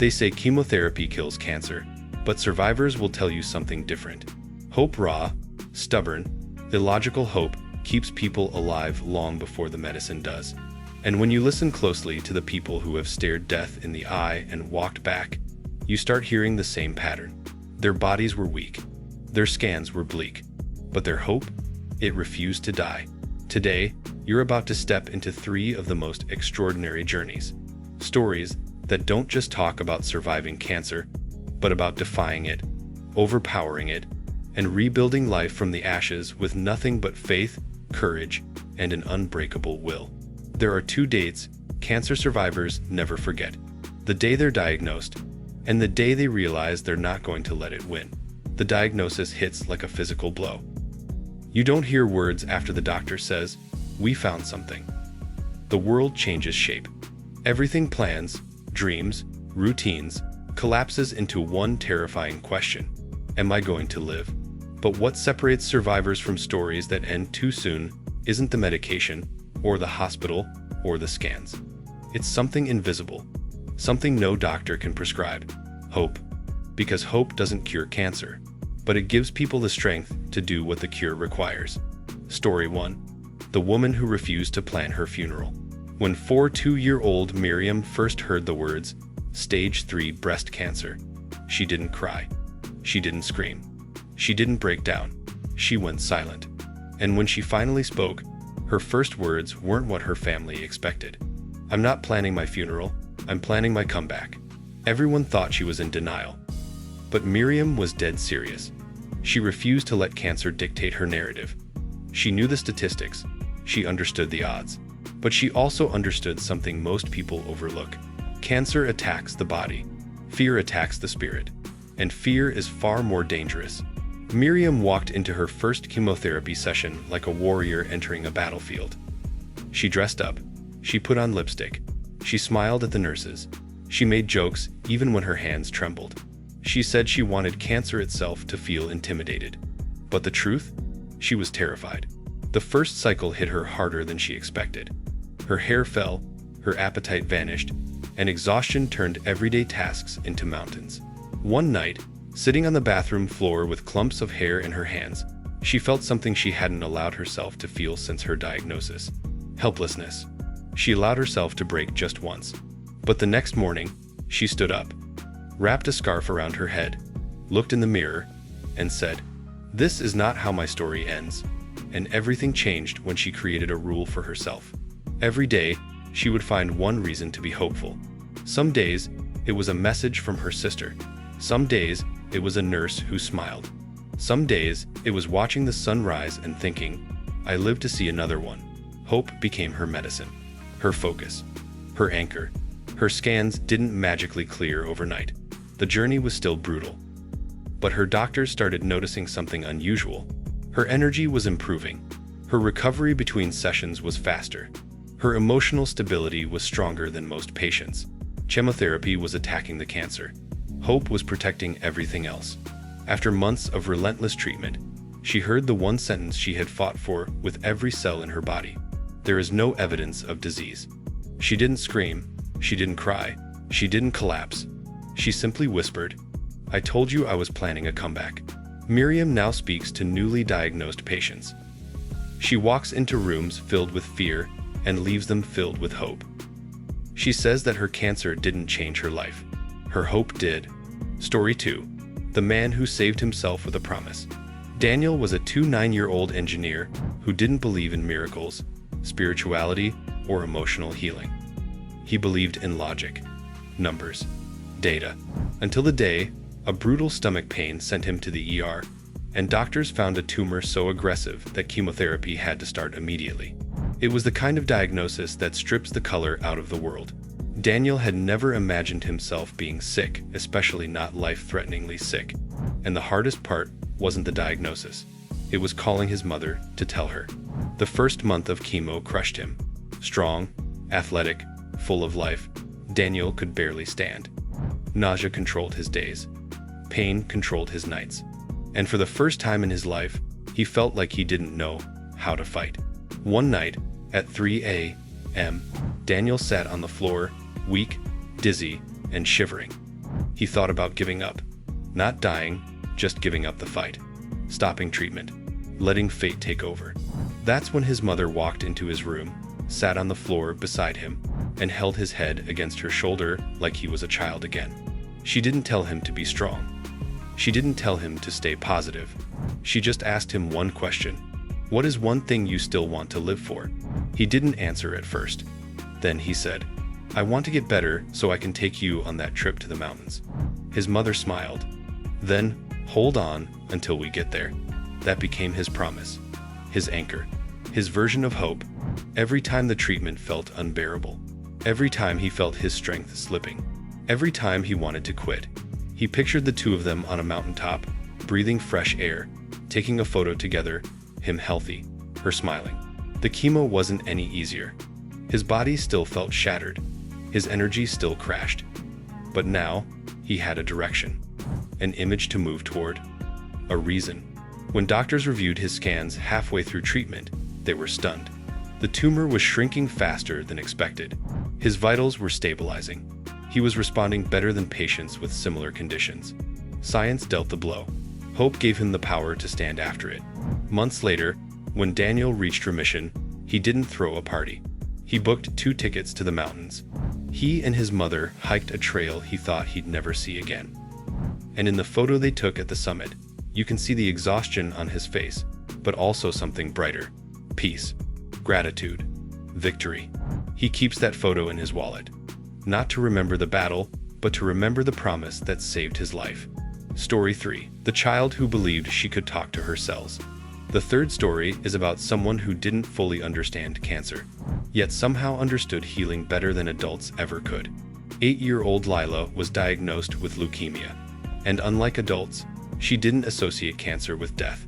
They say chemotherapy kills cancer, but survivors will tell you something different. Hope, raw, stubborn, illogical hope keeps people alive long before the medicine does. And when you listen closely to the people who have stared death in the eye and walked back, you start hearing the same pattern. Their bodies were weak. Their scans were bleak. But their hope? It refused to die. Today, you're about to step into 3 of the most extraordinary journeys. Stories that don't just talk about surviving cancer, but about defying it, overpowering it, and rebuilding life from the ashes with nothing but faith, courage, and an unbreakable will. There are 2 dates cancer survivors never forget. The day they're diagnosed, and the day they realize they're not going to let it win. The diagnosis hits like a physical blow. You don't hear words after the doctor says, "We found something." The world changes shape. Everything plans, dreams, routines, collapses into one terrifying question. Am I going to live? But what separates survivors from stories that end too soon isn't the medication, or the hospital, or the scans. It's something invisible, something no doctor can prescribe. Hope. Because hope doesn't cure cancer, but it gives people the strength to do what the cure requires. Story 1. The woman who refused to plan her funeral. When 42-year-old Miriam first heard the words, "Stage 3 breast cancer," she didn't cry. She didn't scream. She didn't break down. She went silent. And when she finally spoke, her first words weren't what her family expected. "I'm not planning my funeral, I'm planning my comeback." Everyone thought she was in denial. But Miriam was dead serious. She refused to let cancer dictate her narrative. She knew the statistics. She understood the odds. But she also understood something most people overlook. Cancer attacks the body. Fear attacks the spirit. And fear is far more dangerous. Miriam walked into her first chemotherapy session like a warrior entering a battlefield. She dressed up. She put on lipstick. She smiled at the nurses. She made jokes even when her hands trembled. She said she wanted cancer itself to feel intimidated. But the truth? She was terrified. The first cycle hit her harder than she expected. Her hair fell, her appetite vanished, and exhaustion turned everyday tasks into mountains. One night, sitting on the bathroom floor with clumps of hair in her hands, she felt something she hadn't allowed herself to feel since her diagnosis. Helplessness. She allowed herself to break just once. But the next morning, she stood up, wrapped a scarf around her head, looked in the mirror, and said, "This is not how my story ends." And everything changed when she created a rule for herself. Every day, she would find one reason to be hopeful. Some days, it was a message from her sister. Some days, it was a nurse who smiled. Some days, it was watching the sun rise and thinking, "I live to see another one." Hope became her medicine, her focus, her anchor. Her scans didn't magically clear overnight. The journey was still brutal. But her doctors started noticing something unusual. Her energy was improving. Her recovery between sessions was faster. Her emotional stability was stronger than most patients. Chemotherapy was attacking the cancer. Hope was protecting everything else. After months of relentless treatment, she heard the one sentence she had fought for with every cell in her body. "There is no evidence of disease." She didn't scream. She didn't cry. She didn't collapse. She simply whispered, "I told you I was planning a comeback." Miriam now speaks to newly diagnosed patients. She walks into rooms filled with fear and leaves them filled with hope. She says that her cancer didn't change her life. Her hope did. Story 2. The man who saved himself with a promise. Daniel was a 29-year-old engineer who didn't believe in miracles, spirituality, or emotional healing. He believed in logic, numbers, data, until the day a brutal stomach pain sent him to the ER, and doctors found a tumor so aggressive that chemotherapy had to start immediately. It was the kind of diagnosis that strips the color out of the world. Daniel had never imagined himself being sick, especially not life-threateningly sick. And the hardest part wasn't the diagnosis. It was calling his mother to tell her. The first month of chemo crushed him. Strong, athletic, full of life, Daniel could barely stand. Nausea controlled his days. Pain controlled his nights. And for the first time in his life, he felt like he didn't know how to fight. One night, at 3 a.m., Daniel sat on the floor, weak, dizzy, and shivering. He thought about giving up. Not dying, just giving up the fight. Stopping treatment. Letting fate take over. That's when his mother walked into his room, sat on the floor beside him, and held his head against her shoulder like he was a child again. She didn't tell him to be strong. She didn't tell him to stay positive. She just asked him one question. What is one thing you still want to live for? He didn't answer at first. Then he said, I want to get better so I can take you on that trip to the mountains. His mother smiled. Then, hold on until we get there. That became his promise, his anchor, his version of hope. Every time the treatment felt unbearable, every time he felt his strength slipping, every time he wanted to quit, he pictured the two of them on a mountaintop, breathing fresh air, taking a photo together, him healthy, her smiling. The chemo wasn't any easier. His body still felt shattered. His energy still crashed. But now, he had a direction, an image to move toward, a reason. When doctors reviewed his scans halfway through treatment, they were stunned. The tumor was shrinking faster than expected. His vitals were stabilizing. He was responding better than patients with similar conditions. Science dealt the blow. Hope gave him the power to stand after it. Months later, when Daniel reached remission, he didn't throw a party. He booked 2 tickets to the mountains. He and his mother hiked a trail he thought he'd never see again. And in the photo they took at the summit, you can see the exhaustion on his face, but also something brighter. Peace, gratitude, victory. He keeps that photo in his wallet. Not to remember the battle, but to remember the promise that saved his life. Story 3. The child who believed she could talk to her cells. The third story is about someone who didn't fully understand cancer, yet somehow understood healing better than adults ever could. 8-year-old Lila was diagnosed with leukemia, and unlike adults, she didn't associate cancer with death.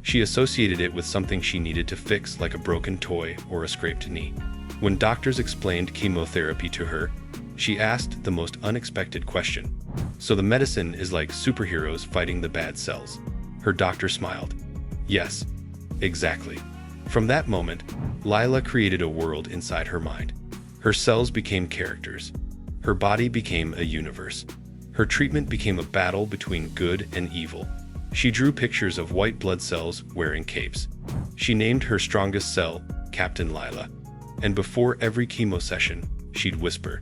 She associated it with something she needed to fix, like a broken toy or a scraped knee. When doctors explained chemotherapy to her, she asked the most unexpected question. So the medicine is like superheroes fighting the bad cells? Her doctor smiled. Yes, exactly. From that moment, Lila created a world inside her mind. Her cells became characters. Her body became a universe. Her treatment became a battle between good and evil. She drew pictures of white blood cells wearing capes. She named her strongest cell Captain Lila. And before every chemo session, she'd whisper,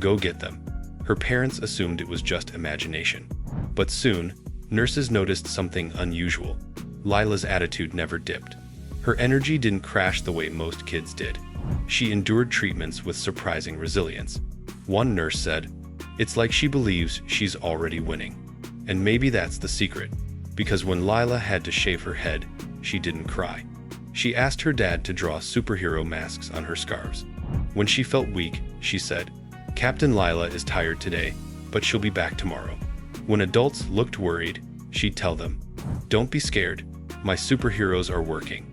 "Go get them." Her parents assumed it was just imagination. But soon, nurses noticed something unusual. Lila's attitude never dipped. Her energy didn't crash the way most kids did. She endured treatments with surprising resilience. One nurse said, "It's like she believes she's already winning." And maybe that's the secret, because when Lila had to shave her head, she didn't cry. She asked her dad to draw superhero masks on her scarves. When she felt weak, she said, "Captain Lila is tired today, but she'll be back tomorrow." When adults looked worried, she'd tell them, "Don't be scared, my superheroes are working."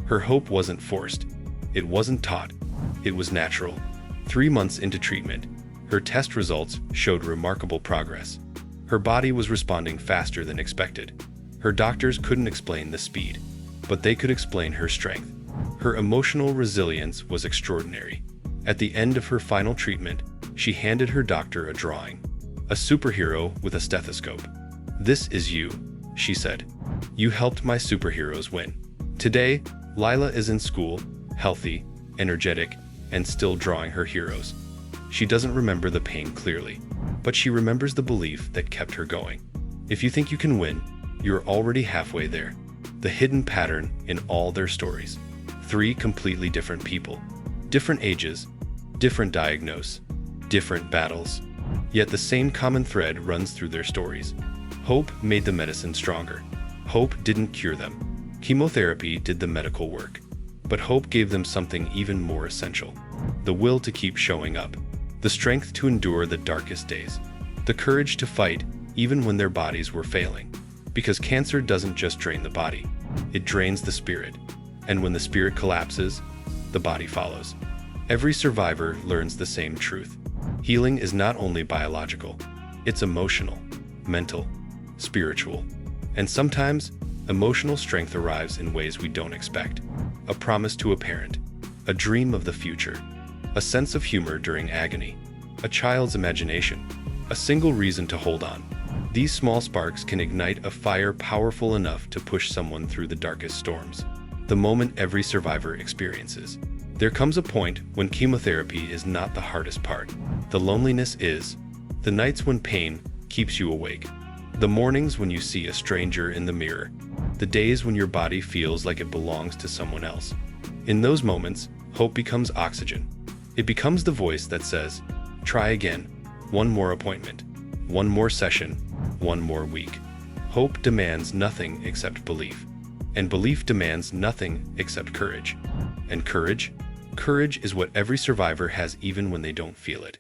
Her hope wasn't forced. It wasn't taught. It was natural. 3 months into treatment, her test results showed remarkable progress. Her body was responding faster than expected. Her doctors couldn't explain the speed, but they could explain her strength. Her emotional resilience was extraordinary. At the end of her final treatment, she handed her doctor a drawing. A superhero with a stethoscope. "This is you," she said. "You helped my superheroes win." Today, Lila is in school, healthy, energetic, and still drawing her heroes. She doesn't remember the pain clearly, but she remembers the belief that kept her going. If you think you can win, you're already halfway there. The hidden pattern in all their stories. 3 completely different people. Different ages, different diagnose, different battles. Yet the same common thread runs through their stories. Hope made the medicine stronger. Hope didn't cure them. Chemotherapy did the medical work. But hope gave them something even more essential. The will to keep showing up. The strength to endure the darkest days. The courage to fight even when their bodies were failing. Because cancer doesn't just drain the body, it drains the spirit. And when the spirit collapses, the body follows. Every survivor learns the same truth. Healing is not only biological, it's emotional, mental, spiritual. And sometimes, emotional strength arrives in ways we don't expect. A promise to a parent, a dream of the future, a sense of humor during agony, a child's imagination. A single reason to hold on. These small sparks can ignite a fire powerful enough to push someone through the darkest storms. The moment every survivor experiences. There comes a point when chemotherapy is not the hardest part. The loneliness is. The nights when pain keeps you awake. The mornings when you see a stranger in the mirror. The days when your body feels like it belongs to someone else. In those moments, hope becomes oxygen. It becomes the voice that says, try again, one more appointment, one more session, one more week. Hope demands nothing except belief. And belief demands nothing except courage. And courage? Courage is what every survivor has even when they don't feel it.